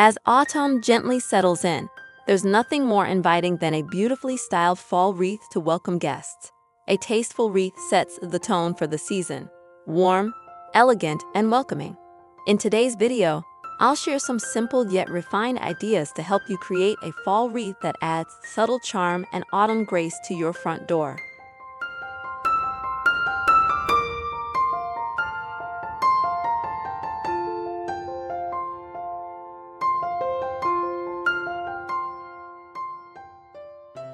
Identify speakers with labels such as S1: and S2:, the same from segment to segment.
S1: As autumn gently settles in, there's nothing more inviting than a beautifully styled fall wreath to welcome guests. A tasteful wreath sets the tone for the season, warm, elegant, and welcoming. In today's video, I'll share some simple yet refined ideas to help you create a fall wreath that adds subtle charm and autumn grace to your front door.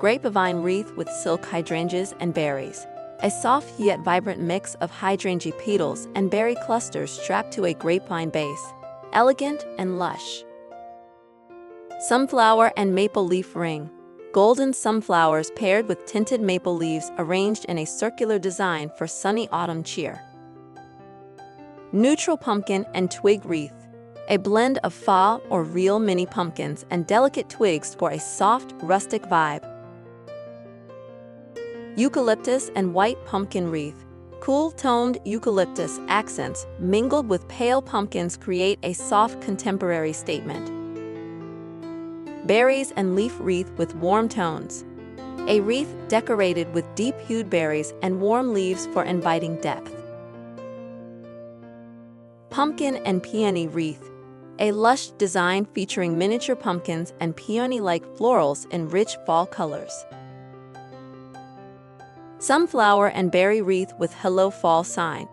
S1: Grapevine wreath with silk hydrangeas and berries. A soft yet vibrant mix of hydrangea petals and berry clusters strapped to a grapevine base. Elegant and lush. Sunflower and maple leaf ring. Golden sunflowers paired with tinted maple leaves arranged in a circular design for sunny autumn cheer. Neutral pumpkin and twig wreath. A blend of faux or real mini pumpkins and delicate twigs for a soft, rustic vibe. Eucalyptus and white pumpkin wreath. Cool-toned eucalyptus accents mingled with pale pumpkins create a soft contemporary statement. Berries and leaf wreath with warm tones. A wreath decorated with deep-hued berries and warm leaves for inviting depth. Pumpkin and peony wreath. A lush design featuring miniature pumpkins and peony-like florals in rich fall colors. Sunflower and berry wreath with Hello Fall sign.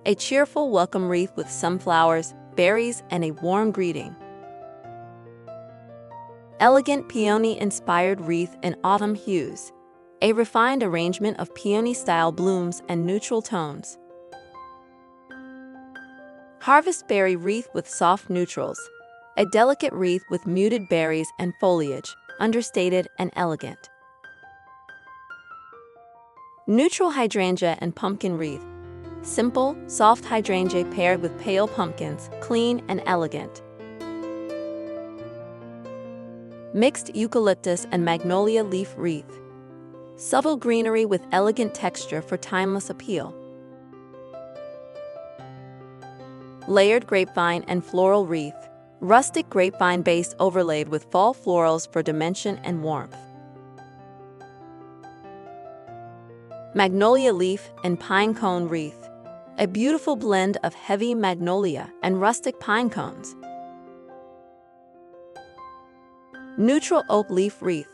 S1: A cheerful welcome wreath with sunflowers, berries, and a warm greeting. Elegant peony-inspired wreath in autumn hues. A refined arrangement of peony-style blooms and neutral tones. Harvest berry wreath with soft neutrals. A delicate wreath with muted berries and foliage, understated and elegant. Neutral hydrangea and pumpkin wreath. Simple, soft hydrangea paired with pale pumpkins, clean and elegant. Mixed eucalyptus and magnolia leaf wreath. Subtle greenery with elegant texture for timeless appeal. Layered grapevine and floral wreath. Rustic grapevine base overlaid with fall florals for dimension and warmth. Magnolia leaf and pine cone wreath. A beautiful blend of heavy magnolia and rustic pine cones. Neutral oak leaf wreath.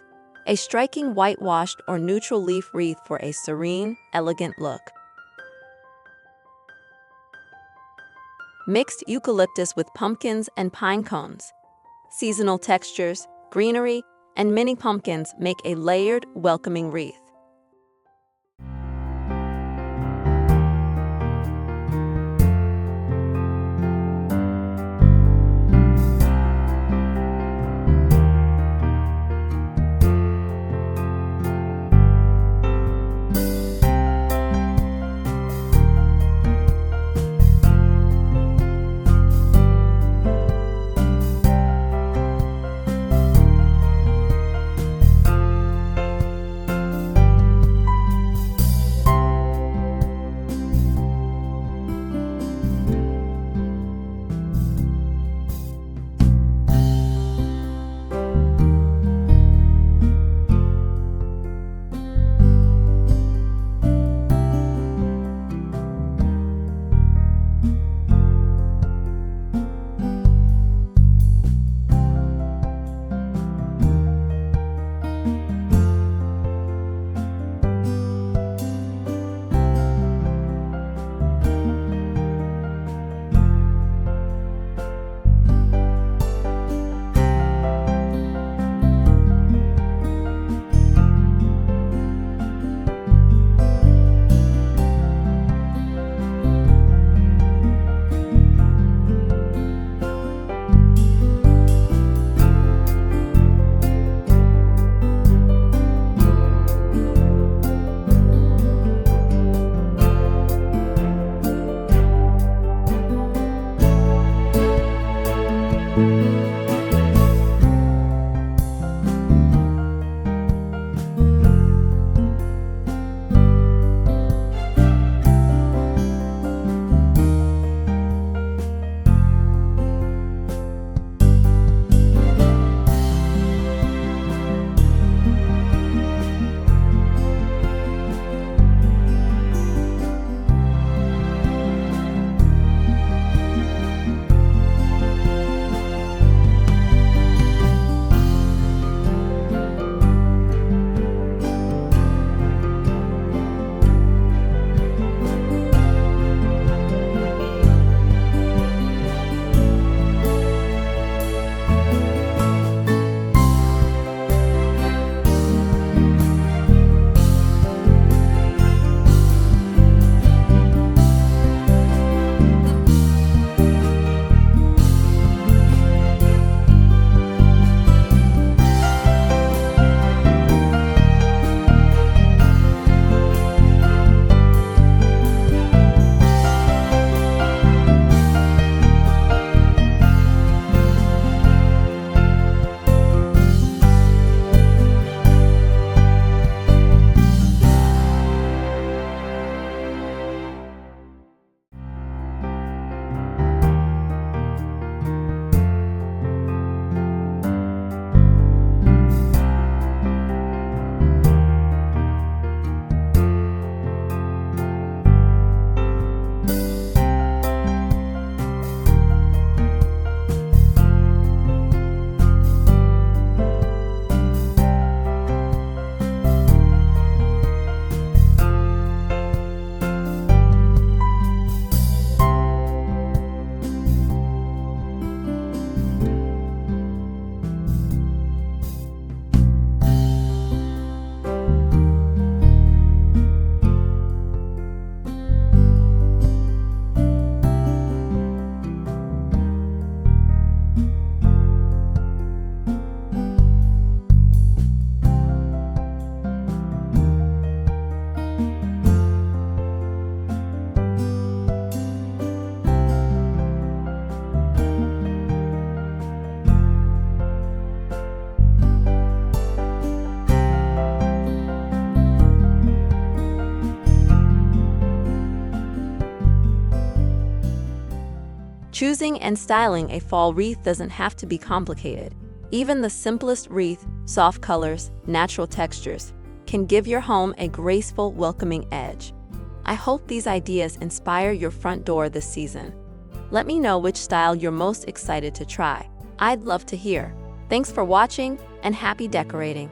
S1: A striking whitewashed or neutral leaf wreath for a serene, elegant look. Mixed eucalyptus with pumpkins and pine cones. Seasonal textures, greenery, and mini pumpkins make a layered, welcoming wreath. Choosing and styling a fall wreath doesn't have to be complicated. Even the simplest wreath, soft colors, natural textures, can give your home a graceful, welcoming edge. I hope these ideas inspire your front door this season. Let me know which style you're most excited to try. I'd love to hear. Thanks for watching, and happy decorating!